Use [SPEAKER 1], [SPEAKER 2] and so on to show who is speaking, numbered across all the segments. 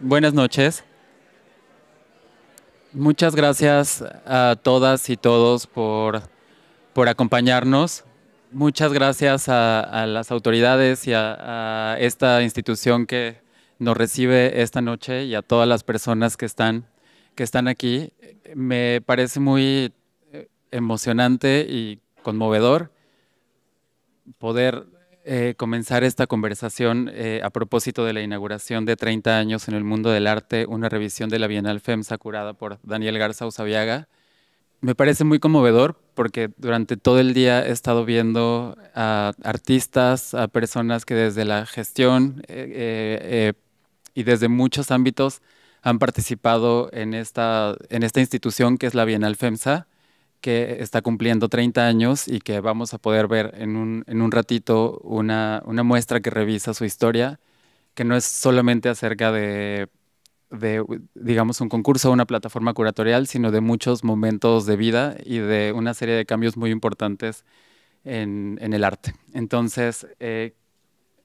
[SPEAKER 1] Buenas noches. Muchas gracias a todas y todos por acompañarnos. Muchas gracias a las autoridades y a esta institución que nos recibe esta noche y a todas las personas que están aquí. Me parece muy emocionante y conmovedor poder comenzar esta conversación a propósito de la inauguración de 30 años en el mundo del arte, una revisión de la Bienal FEMSA curada por Daniel Garza Usabiaga. Me parece muy conmovedor porque durante todo el día he estado viendo a artistas, a personas que desde la gestión y desde muchos ámbitos han participado en esta institución que es la Bienal FEMSA, que está cumpliendo 30 años y que vamos a poder ver en un ratito una muestra que revisa su historia, que no es solamente acerca digamos, un concurso o una plataforma curatorial, sino de muchos momentos de vida y de una serie de cambios muy importantes en el arte. Entonces,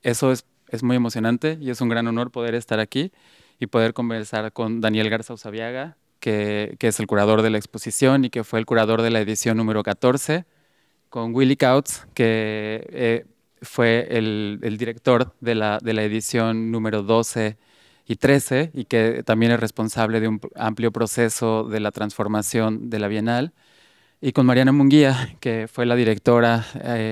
[SPEAKER 1] eso es muy emocionante y es un gran honor poder estar aquí y poder conversar con Daniel Garza Usabiaga, que es el curador de la exposición y que fue el curador de la edición número 14, con Willy Kautz, que fue el director de la edición número 12 y 13 y que también es responsable de un amplio proceso de la transformación de la Bienal, y con Mariana Munguía, que fue la directora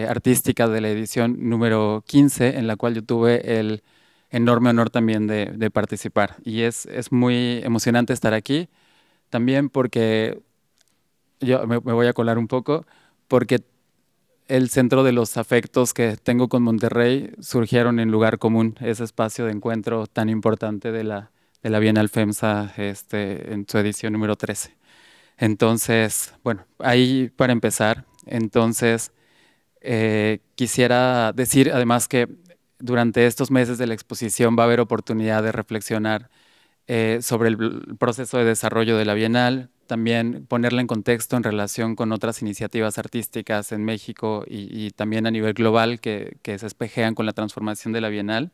[SPEAKER 1] artística de la edición número 15, en la cual yo tuve el enorme honor también de participar. Y es muy emocionante estar aquí, también porque me voy a colar un poco, porque el centro de los afectos que tengo con Monterrey surgieron en Lugar Común, ese espacio de encuentro tan importante de la Bienal FEMSA en su edición número 13. Entonces, bueno, ahí para empezar, entonces quisiera decir además que durante estos meses de la exposición va a haber oportunidad de reflexionar sobre el proceso de desarrollo de la Bienal, también ponerla en contexto en relación con otras iniciativas artísticas en México y también a nivel global que se espejean con la transformación de la Bienal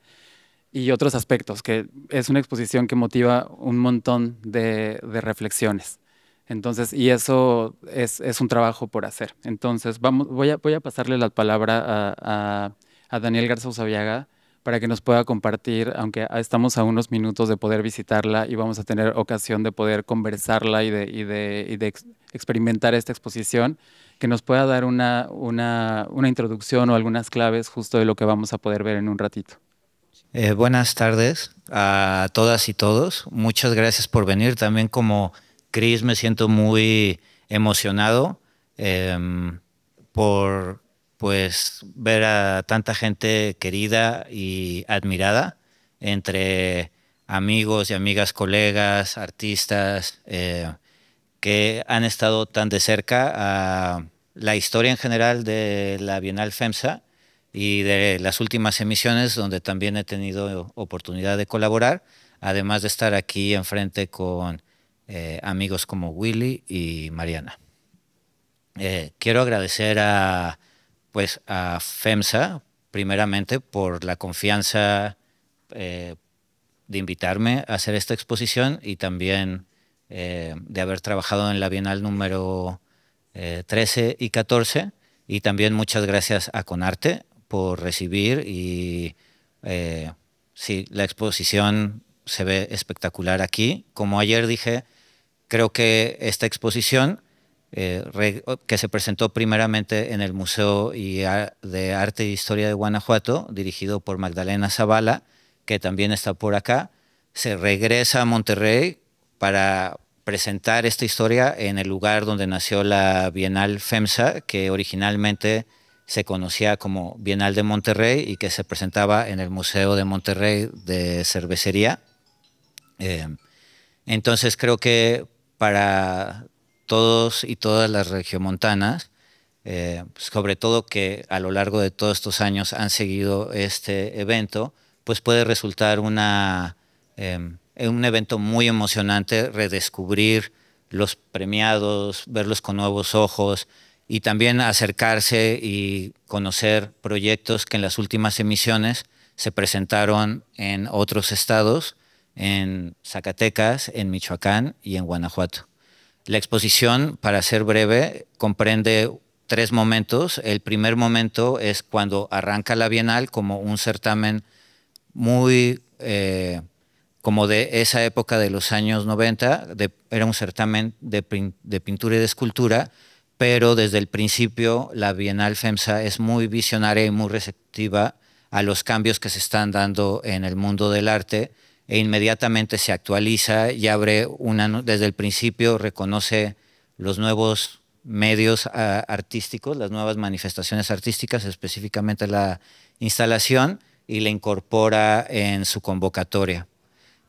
[SPEAKER 1] y otros aspectos, que es una exposición que motiva un montón de reflexiones. Entonces, y eso es un trabajo por hacer. Entonces, voy a pasarle la palabra a Daniel Garza Usabiaga para que nos pueda compartir, aunque estamos a unos minutos de poder visitarla y vamos a tener ocasión de poder conversarla y de experimentar esta exposición, que nos pueda dar una introducción o algunas claves justo de lo que vamos a poder ver en un ratito.
[SPEAKER 2] Buenas tardes a todas y todos. Muchas gracias por venir. También como Chris me siento muy emocionado por pues ver a tanta gente querida y admirada entre amigos y amigas, colegas, artistas que han estado tan de cerca a la historia en general de la Bienal FEMSA y de las últimas emisiones donde también he tenido oportunidad de colaborar, además de estar aquí enfrente con amigos como Willy y Mariana. Quiero agradecer a FEMSA primeramente por la confianza eh, de invitarme a hacer esta exposición y también de haber trabajado en la Bienal número 13 y 14. Y también muchas gracias a Conarte por recibir y sí, la exposición se ve espectacular aquí. Como ayer dije, creo que esta exposición que se presentó primeramente en el Museo de Arte e Historia de Guanajuato, dirigido por Magdalena Zavala, que también está por acá, se regresa a Monterrey para presentar esta historia en el lugar donde nació la Bienal FEMSA, que originalmente se conocía como Bienal de Monterrey y que se presentaba en el Museo de Monterrey de Cervecería. Eh, entonces creo que para todos y todas las regiomontanas, sobre todo que a lo largo de todos estos años han seguido este evento, pues puede resultar un evento muy emocionante, redescubrir los premiados, verlos con nuevos ojos y también acercarse y conocer proyectos que en las últimas emisiones se presentaron en otros estados en Zacatecas, en Michoacán y en Guanajuato. La exposición, para ser breve, comprende 3 momentos. El primer momento es cuando arranca la Bienal como un certamen muy como de esa época de los años 90, era un certamen de pintura y de escultura, pero desde el principio la Bienal FEMSA es muy visionaria y muy receptiva a los cambios que se están dando en el mundo del arte, e inmediatamente se actualiza y abre desde el principio reconoce los nuevos medios artísticos, las nuevas manifestaciones artísticas, específicamente la instalación, y la incorpora en su convocatoria.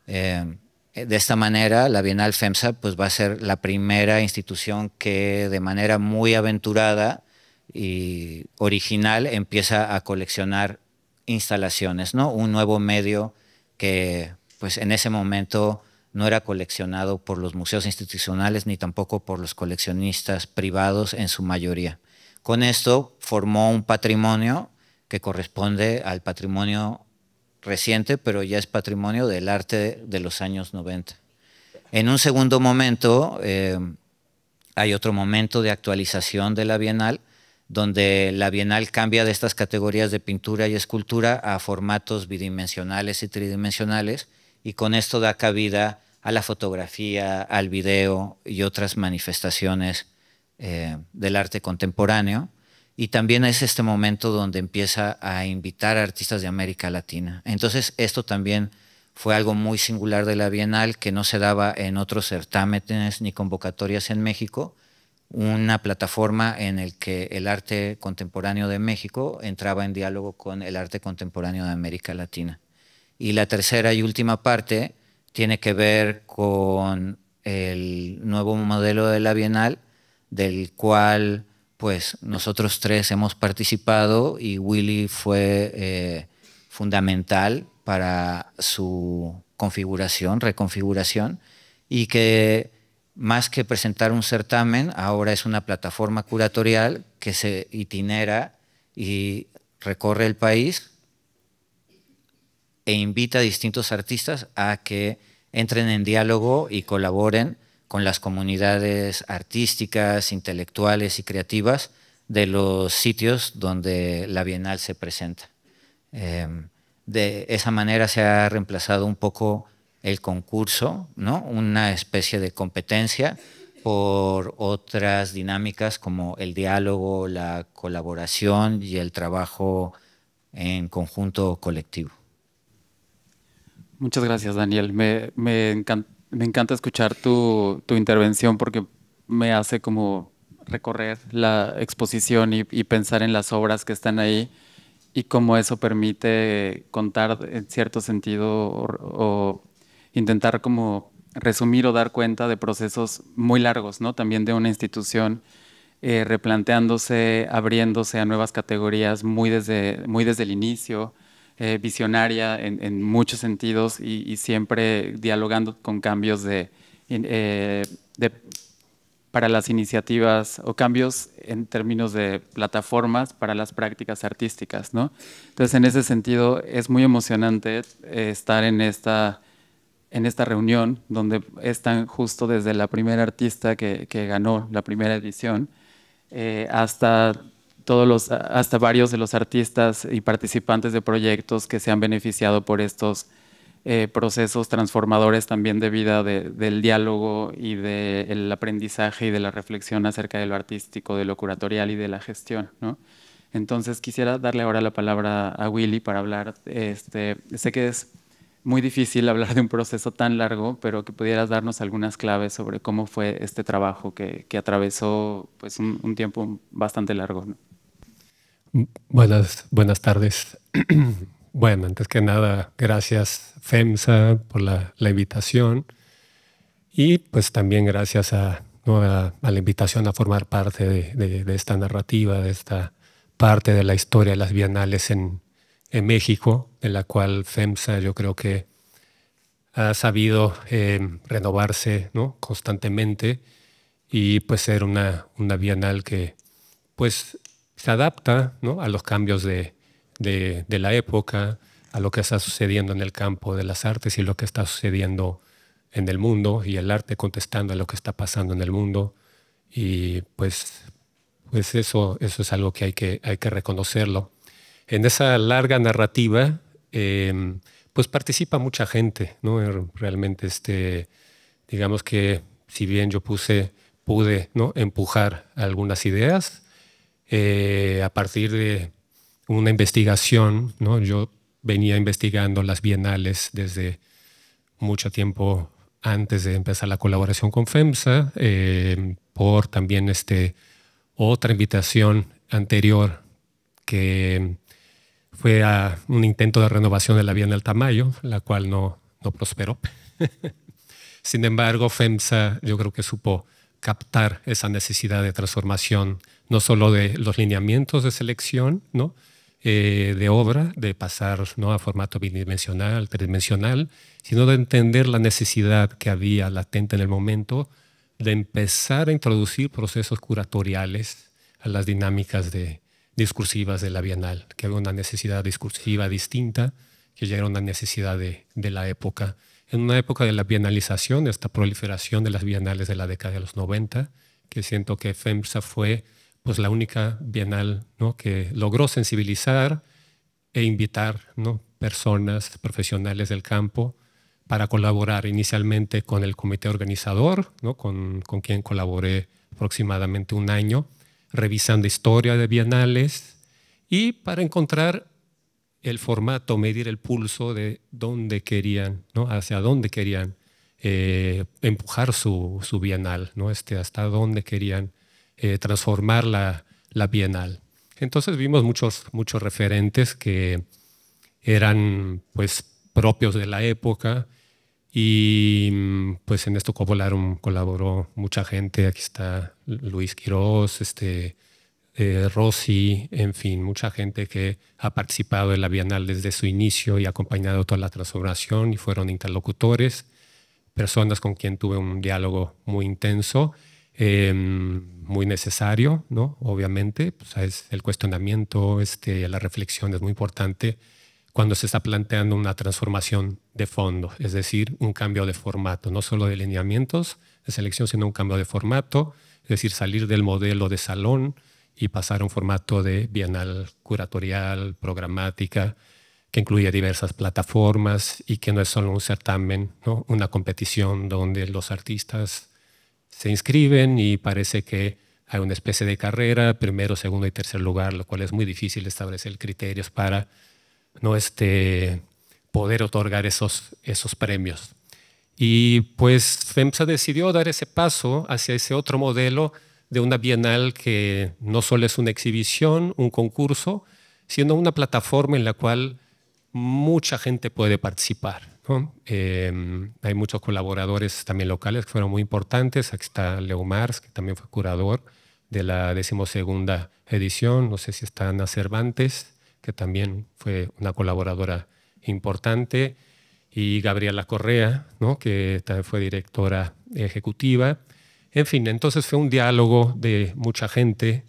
[SPEAKER 2] De esta manera, la Bienal FEMSA pues, va a ser la primera institución que de manera muy aventurada y original empieza a coleccionar instalaciones, ¿no? Un nuevo medio que pues, en ese momento no era coleccionado por los museos institucionales ni tampoco por los coleccionistas privados en su mayoría. Con esto formó un patrimonio que corresponde al patrimonio reciente, pero ya es patrimonio del arte de los años 90. En un segundo momento, hay otro momento de actualización de la Bienal, donde la Bienal cambia de estas categorías de pintura y escultura a formatos bidimensionales y tridimensionales, y con esto da cabida a la fotografía, al video y otras manifestaciones del arte contemporáneo. Y también es este momento donde empieza a invitar a artistas de América Latina. Entonces, esto también fue algo muy singular de la Bienal, que no se daba en otros certámenes ni convocatorias en México, una plataforma en la que el arte contemporáneo de México entraba en diálogo con el arte contemporáneo de América Latina. Y la tercera y última parte tiene que ver con el nuevo modelo de la Bienal, del cual pues nosotros 3 hemos participado, y Willy fue fundamental para su reconfiguración, y que más que presentar un certamen, ahora es una plataforma curatorial que se itinera y recorre el país e invita a distintos artistas a que entren en diálogo y colaboren con las comunidades artísticas, intelectuales y creativas de los sitios donde la Bienal se presenta. De esa manera se ha reemplazado un poco el concurso, ¿no? Una especie de competencia, por otras dinámicas como el diálogo, la colaboración y el trabajo en conjunto colectivo.
[SPEAKER 1] Muchas gracias, Daniel. Me encanta escuchar tu intervención, porque me hace como recorrer la exposición y pensar en las obras que están ahí, y cómo eso permite contar en cierto sentido o intentar como resumir o dar cuenta de procesos muy largos, ¿no? También de una institución replanteándose, abriéndose a nuevas categorías muy desde el inicio, visionaria en muchos sentidos, y siempre dialogando con cambios para las iniciativas, o cambios en términos de plataformas para las prácticas artísticas, ¿no? Entonces, en ese sentido, es muy emocionante estar en esta reunión, donde están justo desde la primera artista que ganó la primera edición, hasta varios de los artistas y participantes de proyectos que se han beneficiado por estos procesos transformadores también de vida, del diálogo y del aprendizaje y de la reflexión acerca de lo artístico, de lo curatorial y de la gestión, ¿no? Entonces quisiera darle ahora la palabra a Willy para hablar. Sé que es muy difícil hablar de un proceso tan largo, pero que pudieras darnos algunas claves sobre cómo fue este trabajo que atravesó pues, un tiempo bastante largo, ¿no?
[SPEAKER 3] Buenas tardes. Bueno, antes que nada, gracias FEMSA por la invitación, y pues también gracias ¿no? a la invitación a formar parte de esta narrativa, de esta parte de la historia de las bienales en México, de la cual FEMSA yo creo que ha sabido renovarse, ¿no? constantemente, y pues ser una bienal que pues se adapta, ¿no? a los cambios de la época, a lo que está sucediendo en el campo de las artes y lo que está sucediendo en el mundo, y el arte contestando a lo que está pasando en el mundo. Y pues eso es algo que hay que reconocerlo. En esa larga narrativa, pues participa mucha gente, ¿no? Realmente, digamos que si bien yo pude, ¿no?, empujar algunas ideas, a partir de una investigación, ¿no? Yo venía investigando las bienales desde mucho tiempo antes de empezar la colaboración con FEMSA, por también otra invitación anterior que fue a un intento de renovación de la Bienal Tamayo, la cual no prosperó. Sin embargo, FEMSA yo creo que supo captar esa necesidad de transformación, no solo de los lineamientos de selección, ¿no?, de obra, de pasar, ¿no?, a formato bidimensional, tridimensional, sino de entender la necesidad que había latente en el momento de empezar a introducir procesos curatoriales a las dinámicas discursivas de la Bienal, que había una necesidad discursiva distinta, que ya era una necesidad de la época. En una época de la bienalización, esta proliferación de las bienales de la década de los 90, que siento que FEMSA fue pues la única bienal, ¿no?, que logró sensibilizar e invitar, ¿no?, personas profesionales del campo para colaborar inicialmente con el comité organizador, ¿no?, con quien colaboré aproximadamente un año, revisando historia de bienales y para encontrar el formato, medir el pulso de dónde querían, ¿no?, hacia dónde querían empujar su bienal, ¿no?, hasta dónde querían transformar la bienal. Entonces vimos muchos referentes que eran pues propios de la época y pues en esto colaboró mucha gente. Aquí está Luis Quirós, Rossi, en fin, mucha gente que ha participado en la Bienal desde su inicio y ha acompañado toda la transformación y fueron interlocutores, personas con quien tuve un diálogo muy intenso, muy necesario, ¿no? Obviamente, pues, es el cuestionamiento, la reflexión es muy importante cuando se está planteando una transformación de fondo, es decir, un cambio de formato, no solo de lineamientos de selección, sino un cambio de formato, es decir, salir del modelo de salón y pasar a un formato de bienal curatorial, programática, que incluye diversas plataformas y que no es solo un certamen, ¿no?, una competición donde los artistas se inscriben y parece que hay una especie de carrera, primero, segundo y tercer lugar, lo cual es muy difícil establecer criterios para no poder otorgar esos premios. Y pues FEMSA decidió dar ese paso hacia ese otro modelo de una bienal que no solo es una exhibición, un concurso, sino una plataforma en la cual mucha gente puede participar, ¿no? Hay muchos colaboradores también locales que fueron muy importantes. Aquí está Leo Mars, que también fue curador de la 12ª edición. No sé si está Ana Cervantes, que también fue una colaboradora importante, y Gabriela Correa, ¿no?, que también fue directora ejecutiva. En fin, entonces fue un diálogo de mucha gente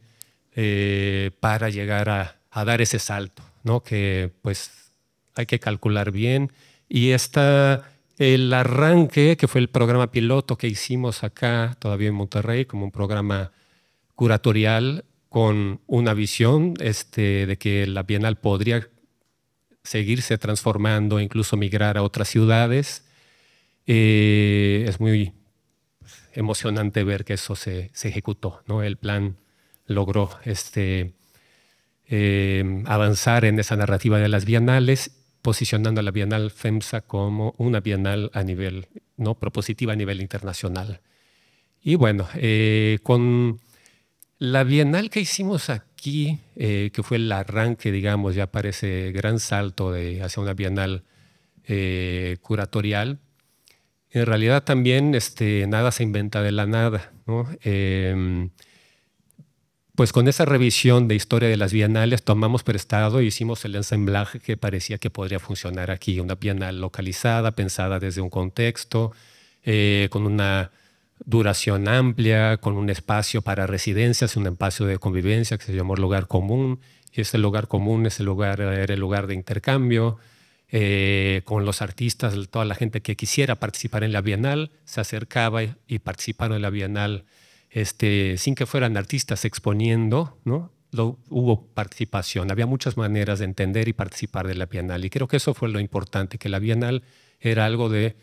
[SPEAKER 3] para llegar a dar ese salto, ¿no?, que pues hay que calcular bien. Y el arranque, que fue el programa piloto que hicimos acá, todavía en Monterrey, como un programa curatorial con una visión de que la Bienal podría seguirse transformando, incluso migrar a otras ciudades. Es muy emocionante ver que eso se ejecutó, ¿no? El plan logró avanzar en esa narrativa de las bienales, posicionando a la Bienal FEMSA como una bienal a nivel, ¿no?, propositiva a nivel internacional. Y bueno, con la bienal que hicimos aquí, que fue el arranque, digamos, ya para ese gran salto hacia una bienal curatorial, en realidad también nada se inventa de la nada, ¿no? Pues con esa revisión de historia de las bienales tomamos prestado e hicimos el ensamblaje que parecía que podría funcionar aquí. Una bienal localizada, pensada desde un contexto, con una duración amplia, con un espacio para residencias, un espacio de convivencia que se llamó lugar común. Y ese lugar común era el lugar de intercambio. con los artistas, toda la gente que quisiera participar en la Bienal, se acercaba y participaron en la Bienal sin que fueran artistas exponiendo, ¿no? Hubo participación, había muchas maneras de entender y participar de la Bienal, y creo que eso fue lo importante, que la Bienal era algo de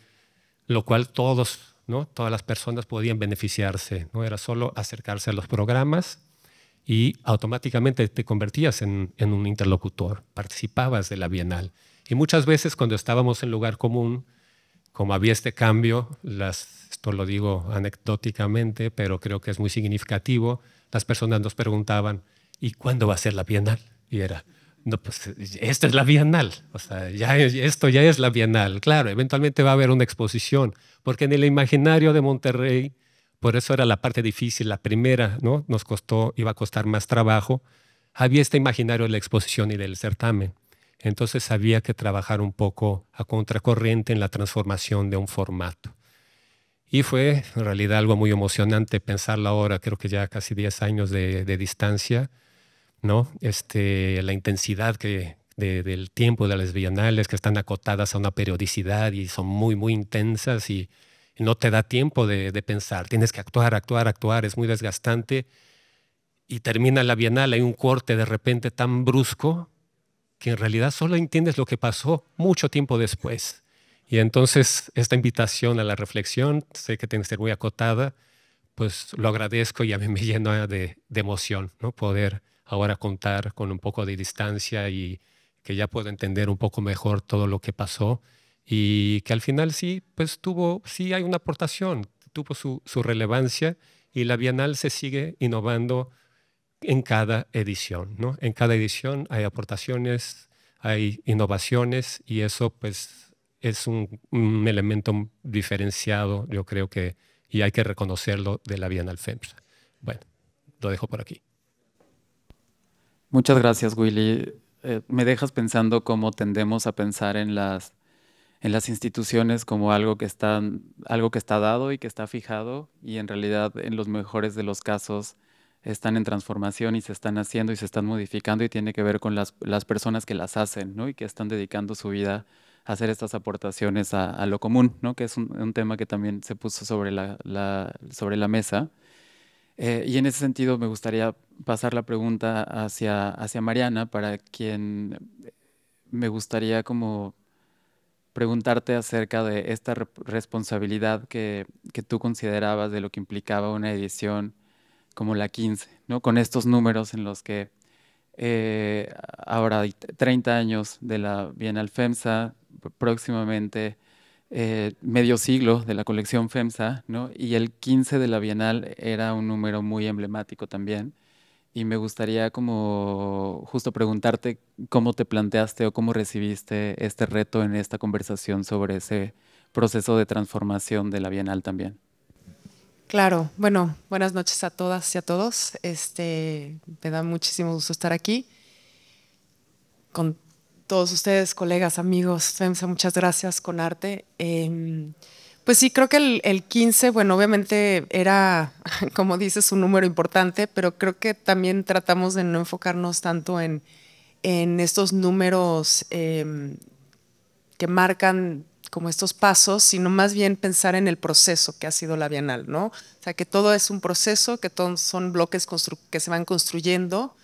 [SPEAKER 3] lo cual todos, ¿no? Todas las personas podían beneficiarse, no era solo acercarse a los programas y automáticamente te convertías en un interlocutor, participabas de la Bienal. Y muchas veces cuando estábamos en lugar común, como había este cambio, esto lo digo anecdóticamente, pero creo que es muy significativo, las personas nos preguntaban, ¿y cuándo va a ser la Bienal? Y era, no, pues esta es la Bienal, o sea, esto ya es la Bienal. Claro, eventualmente va a haber una exposición, porque en el imaginario de Monterrey, por eso era la parte difícil, la primera, ¿no? Iba a costar más trabajo, había este imaginario de la exposición y del certamen. Entonces había que trabajar un poco a contracorriente en la transformación de un formato. Y fue en realidad algo muy emocionante pensarlo ahora, creo que ya casi 10 años de distancia, ¿no? La intensidad del tiempo de las bienales, que están acotadas a una periodicidad y son muy, muy intensas y no te da tiempo de pensar. Tienes que actuar, actuar, actuar, es muy desgastante. Y termina la bienal, hay un corte de repente tan brusco que en realidad solo entiendes lo que pasó mucho tiempo después. Y entonces esta invitación a la reflexión, sé que tiene que ser muy acotada, pues lo agradezco y a mí me llena de emoción, ¿no? Poder ahora contar con un poco de distancia y que ya puedo entender un poco mejor todo lo que pasó y que al final sí, pues sí hay una aportación, tuvo su relevancia y la Bienal se sigue innovando en cada edición, ¿no? En cada edición hay aportaciones, hay innovaciones y eso pues es un elemento diferenciado, yo creo que, y hay que reconocerlo, de la Bienal FEMSA. Bueno, lo dejo por aquí.
[SPEAKER 1] Muchas gracias, Willy. Me dejas pensando cómo tendemos a pensar en las instituciones como algo que está dado y que está fijado, y en realidad en los mejores de los casos están en transformación y se están haciendo y se están modificando, y tiene que ver con las personas que las hacen, ¿no? Y que están dedicando su vida a hacer estas aportaciones a lo común, ¿no? Que es un tema que también se puso sobre sobre la mesa. Y en ese sentido me gustaría pasar la pregunta hacia Mariana, para quien me gustaría como preguntarte acerca de esta responsabilidad que tú considerabas de lo que implicaba una edición como la 15, ¿no? Con estos números en los que ahora hay 30 años de la Bienal FEMSA, próximamente medio siglo de la colección FEMSA, ¿no? Y el 15 de la Bienal era un número muy emblemático también. Y me gustaría como justo preguntarte cómo te planteaste o cómo recibiste este reto en esta conversación sobre ese proceso de transformación de la Bienal también.
[SPEAKER 4] Claro, bueno, buenas noches a todas y a todos. Me da muchísimo gusto estar aquí con todos ustedes, colegas, amigos, FEMSA, muchas gracias, con Arte. Pues sí, creo que el 15, bueno, obviamente era, como dices, un número importante, pero creo que también tratamos de no enfocarnos tanto en estos números que marcan como estos pasos, sino más bien pensar en el proceso que ha sido la Bienal, ¿no? O sea, que todo es un proceso, que todos son bloques que se van construyendo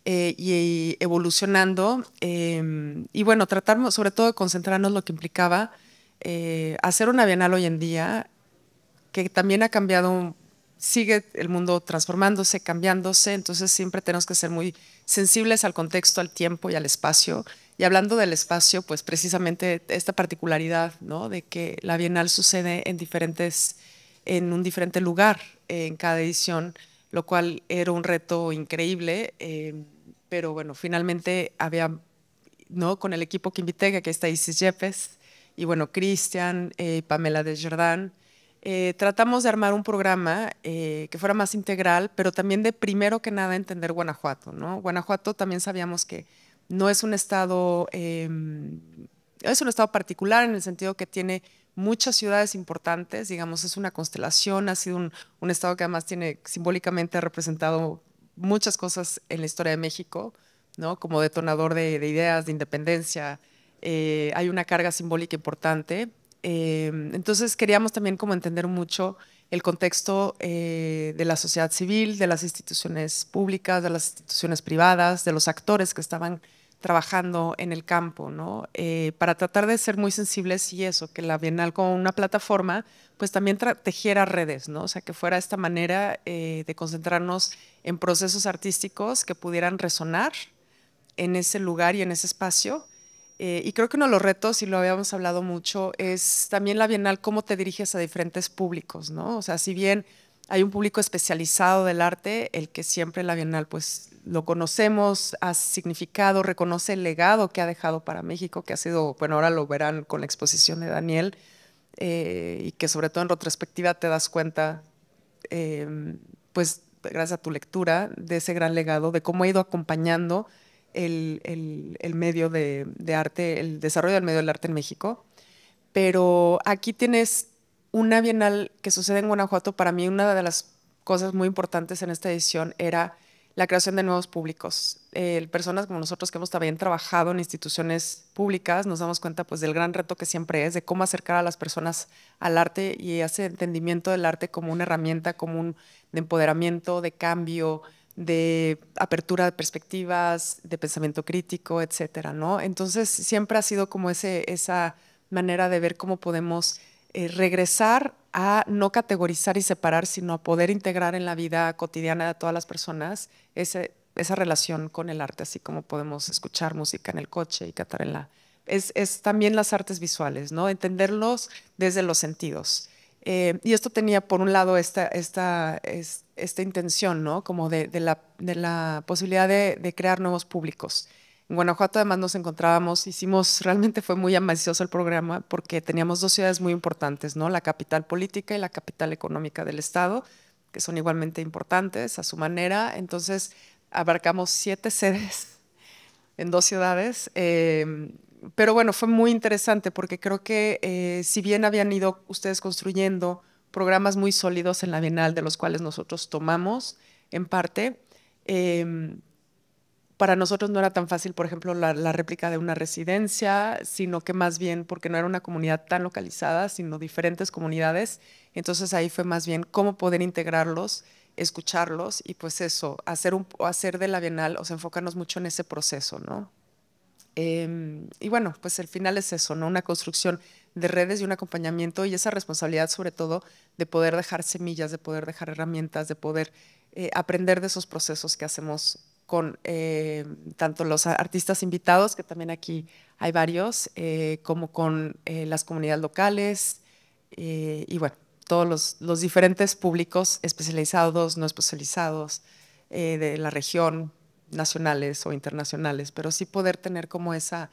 [SPEAKER 4] y evolucionando. Y bueno, tratar sobre todo de concentrarnos en lo que implicaba hacer una Bienal hoy en día, que también ha cambiado, sigue el mundo transformándose, cambiándose, entonces siempre tenemos que ser muy sensibles al contexto, al tiempo y al espacio. Y hablando del espacio, pues precisamente esta particularidad, ¿no? De que la Bienal sucede en un diferente lugar en cada edición, lo cual era un reto increíble, pero bueno, finalmente había, ¿no? Con el equipo que invité, que aquí está Isis Yepes, y bueno, Cristian, Pamela Desjardins, tratamos de armar un programa que fuera más integral, pero también de primero que nada entender Guanajuato, ¿no? Guanajuato también sabíamos que no es un estado, es un estado particular en el sentido que tiene muchas ciudades importantes, digamos, es una constelación, ha sido un estado que además tiene simbólicamente representado muchas cosas en la historia de México, ¿no? Como detonador de ideas, de independencia, hay una carga simbólica importante. Entonces queríamos también como entender mucho el contexto de la sociedad civil, de las instituciones públicas, de las instituciones privadas, de los actores que estaban trabajando en el campo, ¿no? Para tratar de ser muy sensibles y eso, que la Bienal como una plataforma, pues también tejiera redes, ¿no? O sea, que fuera esta manera de concentrarnos en procesos artísticos que pudieran resonar en ese lugar y en ese espacio. Y creo que uno de los retos, y lo habíamos hablado mucho, es también la Bienal, cómo te diriges a diferentes públicos, ¿no? O sea, si bien hay un público especializado del arte, el que siempre la Bienal, pues lo conocemos, ha significado, reconoce el legado que ha dejado para México, que ha sido, bueno, ahora lo verán con la exposición de Daniel, y que sobre todo en retrospectiva te das cuenta, pues gracias a tu lectura, de ese gran legado, de cómo ha ido acompañando el medio de arte, el desarrollo del medio del arte en México. Pero aquí tienes una Bienal que sucede en Guanajuato. Para mí una de las cosas muy importantes en esta edición era la creación de nuevos públicos. Personas como nosotros que hemos también trabajado en instituciones públicas, nos damos cuenta pues del gran reto que siempre es de cómo acercar a las personas al arte y ese entendimiento del arte como una herramienta común de empoderamiento, de cambio, de apertura de perspectivas, de pensamiento crítico, etcétera, ¿no? Entonces siempre ha sido como esa manera de ver cómo podemos regresar a no categorizar y separar, sino a poder integrar en la vida cotidiana de todas las personas esa relación con el arte, así como podemos escuchar música en el coche y cantar en la... Es también las artes visuales, ¿no? Entenderlos desde los sentidos. Y esto tenía, por un lado, esta intención, ¿no? Como de la posibilidad de crear nuevos públicos. En Guanajuato además nos encontrábamos, realmente fue muy ambicioso el programa porque teníamos dos ciudades muy importantes, ¿no? La capital política y la capital económica del estado, que son igualmente importantes a su manera. Entonces abarcamos 7 sedes en 2 ciudades. Pero bueno, fue muy interesante porque creo que si bien habían ido ustedes construyendo programas muy sólidos en la Bienal, de los cuales nosotros tomamos en parte, para nosotros no era tan fácil, por ejemplo, la réplica de una residencia, sino que más bien porque no era una comunidad tan localizada, sino diferentes comunidades. Entonces ahí fue más bien cómo poder integrarlos, escucharlos y pues eso, hacer de la Bienal, o sea, enfocarnos mucho en ese proceso, ¿no? Y bueno, pues el final es eso, ¿no? Una construcción de redes y un acompañamiento y esa responsabilidad sobre todo de poder dejar semillas, de poder dejar herramientas, de poder aprender de esos procesos que hacemos con tanto los artistas invitados, que también aquí hay varios, como con las comunidades locales y bueno, todos los diferentes públicos especializados, no especializados, de la región, nacionales o internacionales, pero sí poder tener como esa,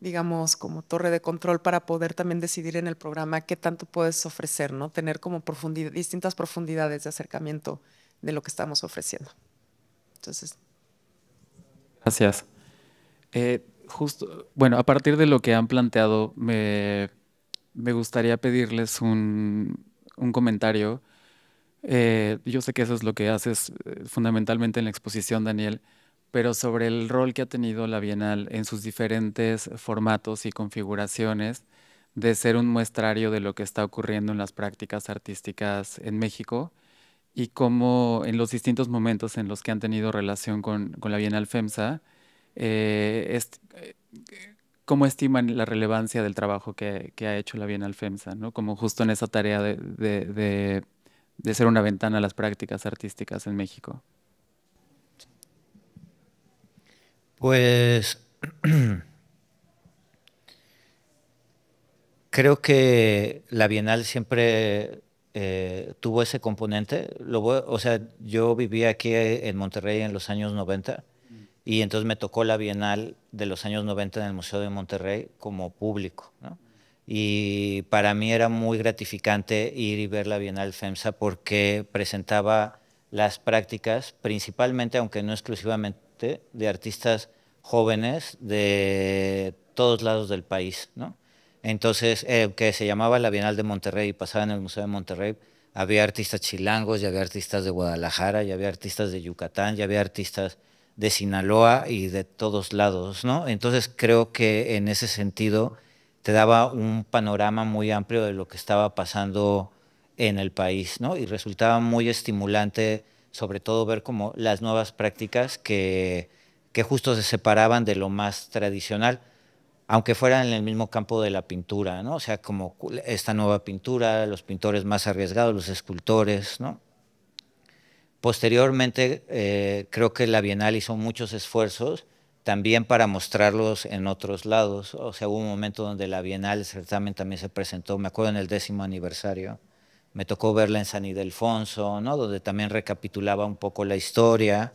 [SPEAKER 4] digamos, como torre de control para poder también decidir en el programa qué tanto puedes ofrecer, ¿no? Tener como distintas profundidades de acercamiento de lo que estamos ofreciendo. Entonces...
[SPEAKER 1] Gracias. Bueno, a partir de lo que han planteado, me gustaría pedirles un comentario. Yo sé que eso es lo que haces fundamentalmente en la exposición, Daniel, pero sobre el rol que ha tenido la Bienal en sus diferentes formatos y configuraciones de ser un muestrario de lo que está ocurriendo en las prácticas artísticas en México y cómo en los distintos momentos en los que han tenido relación con la Bienal FEMSA, cómo estiman la relevancia del trabajo que ha hecho la Bienal FEMSA, ¿no? Como justo en esa tarea de ser una ventana a las prácticas artísticas en México.
[SPEAKER 2] Pues creo que la Bienal siempre tuvo ese componente. O sea, yo vivía aquí en Monterrey en los años 90 y entonces me tocó la Bienal de los años 90 en el Museo de Monterrey como público, ¿no? Y para mí era muy gratificante ir y ver la Bienal FEMSA porque presentaba las prácticas, principalmente, aunque no exclusivamente, de artistas jóvenes de todos lados del país, ¿no? Entonces, que se llamaba la Bienal de Monterrey y pasaba en el Museo de Monterrey, había artistas chilangos, ya había artistas de Guadalajara, ya había artistas de Yucatán, ya había artistas de Sinaloa y de todos lados, ¿no? Entonces creo que en ese sentido te daba un panorama muy amplio de lo que estaba pasando en el país, ¿no? Y resultaba muy estimulante, sobre todo ver como las nuevas prácticas que justo se separaban de lo más tradicional, aunque fueran en el mismo campo de la pintura, ¿no? O sea, como esta nueva pintura, los pintores más arriesgados, los escultores, ¿no? Posteriormente, creo que la Bienal hizo muchos esfuerzos también para mostrarlos en otros lados. O sea, hubo un momento donde la Bienal, el certamen también se presentó, me acuerdo en el 10º aniversario, me tocó verla en San Ildefonso, ¿no? Donde también recapitulaba un poco la historia.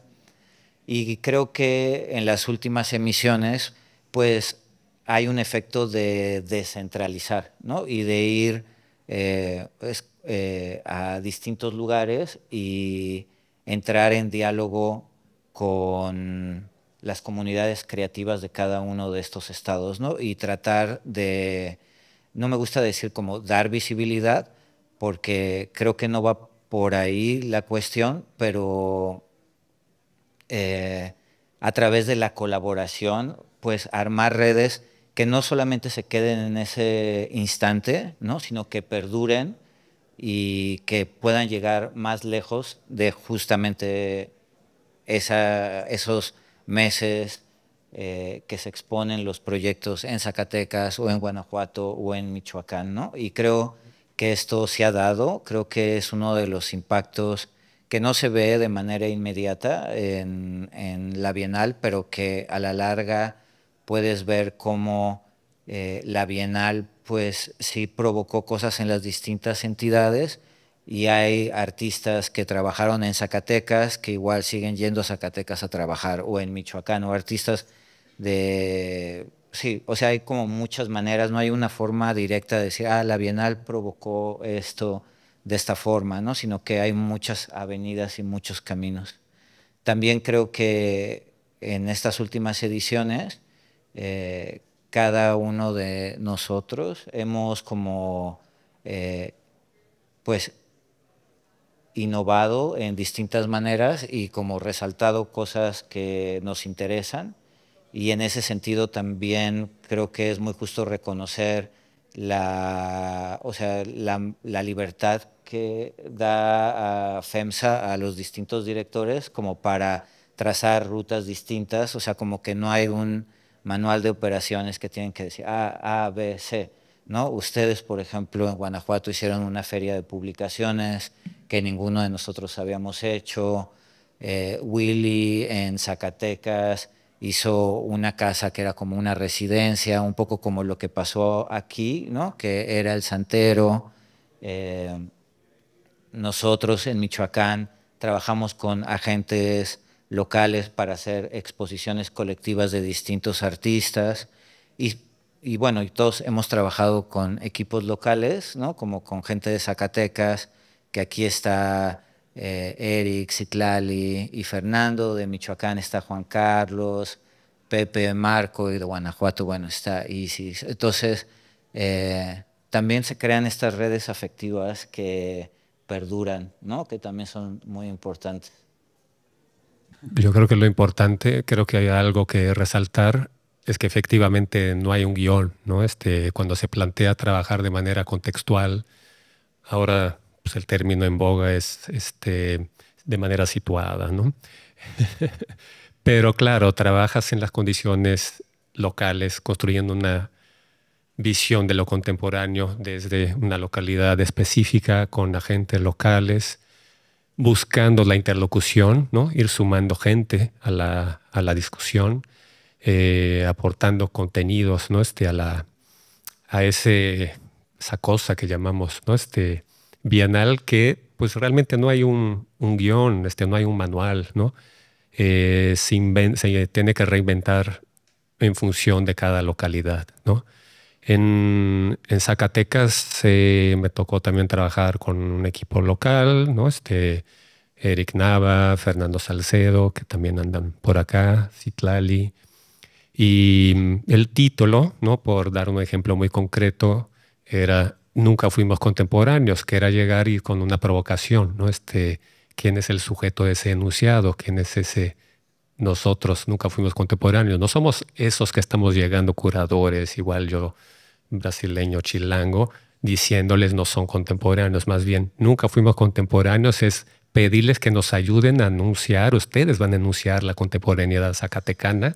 [SPEAKER 2] Y creo que en las últimas emisiones, pues hay un efecto de descentralizar, ¿no? Y de ir a distintos lugares y entrar en diálogo con las comunidades creativas de cada uno de estos estados, ¿no? Y tratar de, no me gusta decir como dar visibilidad, porque creo que no va por ahí la cuestión, pero a través de la colaboración, pues armar redes que no solamente se queden en ese instante, ¿no? Sino que perduren y que puedan llegar más lejos de justamente esos meses que se exponen los proyectos en Zacatecas o en Guanajuato o en Michoacán, ¿no? Y creo que esto se ha dado, creo que es uno de los impactos que no se ve de manera inmediata en la Bienal, pero que a la larga puedes ver cómo la Bienal pues sí provocó cosas en las distintas entidades, y hay artistas que trabajaron en Zacatecas que igual siguen yendo a Zacatecas a trabajar, o en Michoacán, o artistas de... Sí, o sea, hay como muchas maneras, no hay una forma directa de decir, la Bienal provocó esto de esta forma, ¿no? Sino que hay muchas avenidas y muchos caminos. También creo que en estas últimas ediciones, cada uno de nosotros hemos como, pues, innovado en distintas maneras y como resaltado cosas que nos interesan, y en ese sentido también creo que es muy justo reconocer la libertad que da a FEMSA a los distintos directores como para trazar rutas distintas, o sea, como que no hay un manual de operaciones que tienen que decir A, B, C, ¿no? Ustedes, por ejemplo, en Guanajuato hicieron una feria de publicaciones que ninguno de nosotros habíamos hecho. Willy en Zacatecas hizo una casa que era como una residencia, un poco como lo que pasó aquí, ¿no? Que era el Santero. Nosotros en Michoacán trabajamos con agentes locales para hacer exposiciones colectivas de distintos artistas, y bueno, y todos hemos trabajado con equipos locales, ¿no? Como con gente de Zacatecas, que aquí está Eric, Citlali y Fernando. De Michoacán está Juan Carlos, Pepe, Marco, y de Guanajuato, bueno, está Isis. Entonces, también se crean estas redes afectivas que perduran, ¿no? Que también son muy importantes.
[SPEAKER 3] Yo creo que lo importante, creo que hay algo que resaltar, es que efectivamente no hay un guión, ¿no? Cuando se plantea trabajar de manera contextual, ahora pues, el término en boga es de manera situada, ¿no? Pero claro, trabajas en las condiciones locales, construyendo una visión de lo contemporáneo desde una localidad específica, con agentes locales, buscando la interlocución, ¿no? Ir sumando gente a la discusión, aportando contenidos, ¿no? a esa cosa que llamamos, ¿no? Bienal, que pues realmente no hay un guión, no hay un manual, ¿no? Se tiene que reinventar en función de cada localidad, ¿no? En Zacatecas me tocó también trabajar con un equipo local, ¿no? Eric Nava, Fernando Salcedo, que también andan por acá, Citlali. Y el título, ¿no? Por dar un ejemplo muy concreto, era Nunca fuimos contemporáneos, que era llegar y con una provocación, ¿no? ¿Quién es el sujeto de ese enunciado? ¿Quién es ese nosotros nunca fuimos contemporáneos. No somos esos que estamos llegando curadores, igual yo, brasileño, chilango, diciéndoles no son contemporáneos. Más bien, nunca fuimos contemporáneos, es pedirles que nos ayuden a anunciar, ustedes van a anunciar la contemporaneidad zacatecana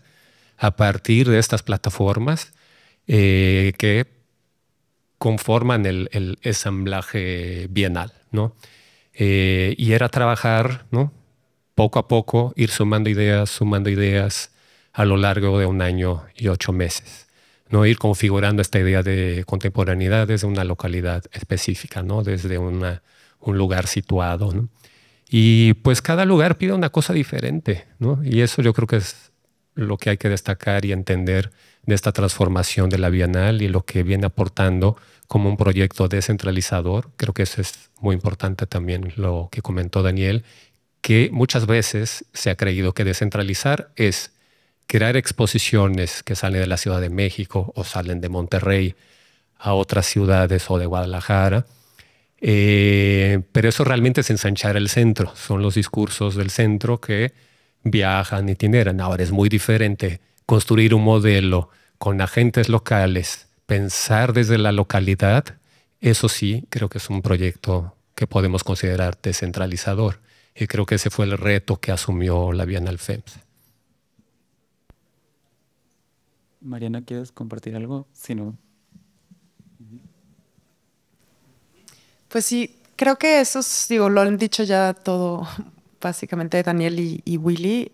[SPEAKER 3] a partir de estas plataformas que conforman el ensamblaje bienal, ¿no? Y era trabajar, ¿no? Poco a poco, ir sumando ideas a lo largo de 1 año y 8 meses, ¿no? Ir configurando esta idea de contemporaneidad desde una localidad específica, ¿no? Desde un lugar situado, ¿no? Y pues cada lugar pide una cosa diferente, ¿no? Y eso yo creo que es lo que hay que destacar y entender de esta transformación de la Bienal y lo que viene aportando como un proyecto descentralizador. Creo que eso es muy importante también lo que comentó Daniel, que muchas veces se ha creído que descentralizar es crear exposiciones que salen de la Ciudad de México o salen de Monterrey a otras ciudades o de Guadalajara. Pero eso realmente es ensanchar el centro. Son los discursos del centro que viajan, itineran. Ahora es muy diferente construir un modelo con agentes locales, pensar desde la localidad. Eso sí, creo que es un proyecto que podemos considerar descentralizador. Y creo que ese fue el reto que asumió la Bienal FEMSA.
[SPEAKER 1] Mariana, ¿quieres compartir algo? Si no.
[SPEAKER 4] Pues sí, creo que eso digo, lo han dicho ya todo, básicamente Daniel y Willy.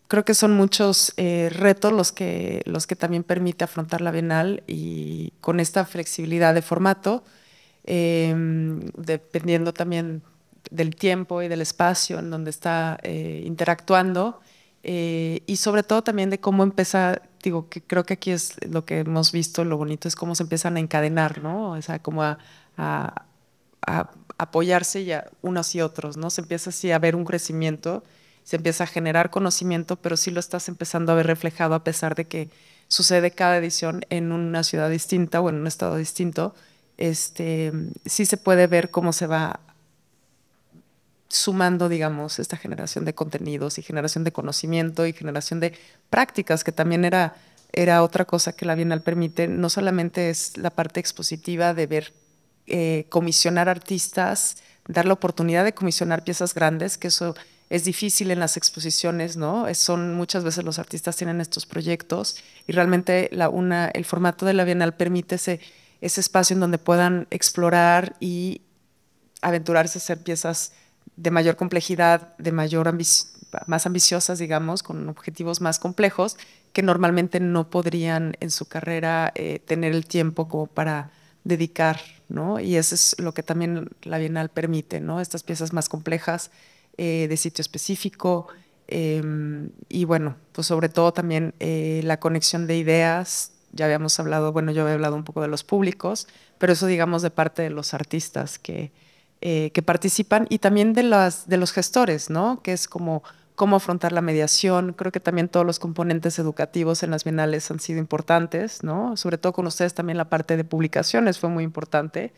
[SPEAKER 4] Creo que son muchos retos los que también permite afrontar la Bienal y con esta flexibilidad de formato, dependiendo también del tiempo y del espacio en donde está interactuando y sobre todo también de cómo empezar, digo, que creo que aquí es lo que hemos visto, lo bonito es cómo se empiezan a encadenar, ¿no? O sea, como a apoyarse ya unos y otros, ¿no? Se empieza así a ver un crecimiento, se empieza a generar conocimiento, pero sí lo estás empezando a ver reflejado a pesar de que sucede cada edición en una ciudad distinta o en un estado distinto. Sí se puede ver cómo se va sumando, digamos, esta generación de contenidos y generación de conocimiento y generación de prácticas, que también era otra cosa que la Bienal permite. No solamente es la parte expositiva de ver, comisionar artistas, dar la oportunidad de comisionar piezas grandes, que eso es difícil en las exposiciones, ¿no? Son muchas veces los artistas tienen estos proyectos y realmente el formato de la Bienal permite ese espacio en donde puedan explorar y aventurarse a hacer piezas de mayor complejidad, más ambiciosas, digamos, con objetivos más complejos, que normalmente no podrían en su carrera tener el tiempo como para dedicar, ¿no? Y eso es lo que también la Bienal permite, ¿no? Estas piezas más complejas de sitio específico y bueno, pues sobre todo también la conexión de ideas. Ya habíamos hablado, bueno, yo había hablado un poco de los públicos, pero eso digamos de parte de los artistas que participan y también de los gestores, ¿no? Que es como cómo afrontar la mediación. Creo que también todos los componentes educativos en las bienales han sido importantes, ¿no? Sobre todo con ustedes también la parte de publicaciones fue muy importante.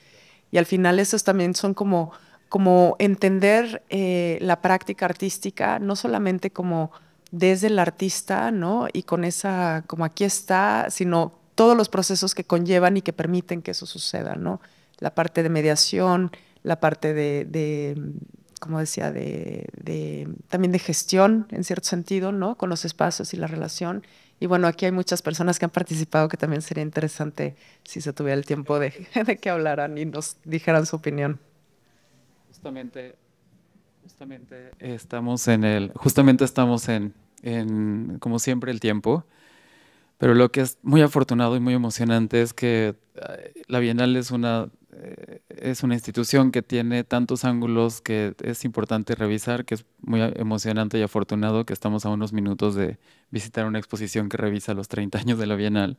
[SPEAKER 4] Y al final esos también son como entender la práctica artística, no solamente como desde el artista, ¿no? Y con esa, como aquí está, sino todos los procesos que conllevan y que permiten que eso suceda, ¿no? La parte de mediación, la parte como decía, también de gestión, en cierto sentido, ¿no? Con los espacios y la relación. Y bueno, aquí hay muchas personas que han participado que también sería interesante si se tuviera el tiempo de que hablaran y nos dijeran su opinión.
[SPEAKER 1] Justamente estamos en, como siempre, el tiempo. Pero lo que es muy afortunado y muy emocionante es que la Bienal es una institución que tiene tantos ángulos que es importante revisar, que es muy emocionante y afortunado que estamos a unos minutos de visitar una exposición que revisa los 30 años de la Bienal.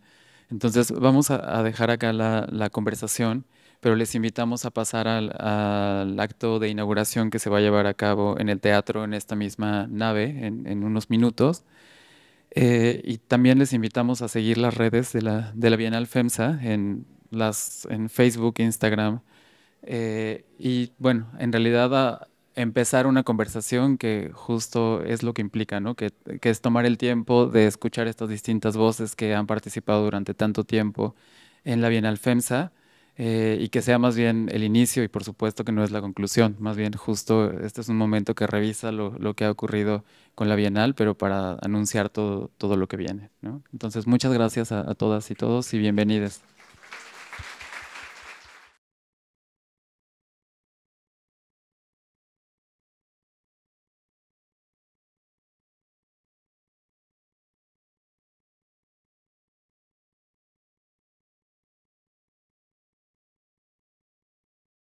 [SPEAKER 1] Entonces vamos a dejar acá la conversación, pero les invitamos a pasar al acto de inauguración que se va a llevar a cabo en el teatro, en esta misma nave, en unos minutos. Y también les invitamos a seguir las redes de la Bienal FEMSA en Facebook, Instagram. Y bueno, en realidad empezar una conversación que justo es lo que implica, ¿no? Que es tomar el tiempo de escuchar estas distintas voces que han participado durante tanto tiempo en la Bienal FEMSA, y que sea más bien el inicio y por supuesto que no es la conclusión, más bien justo este es un momento que revisa lo que ha ocurrido con la Bienal, pero para anunciar todo lo que viene, ¿no? Entonces, muchas gracias a todas y todos y bienvenidos.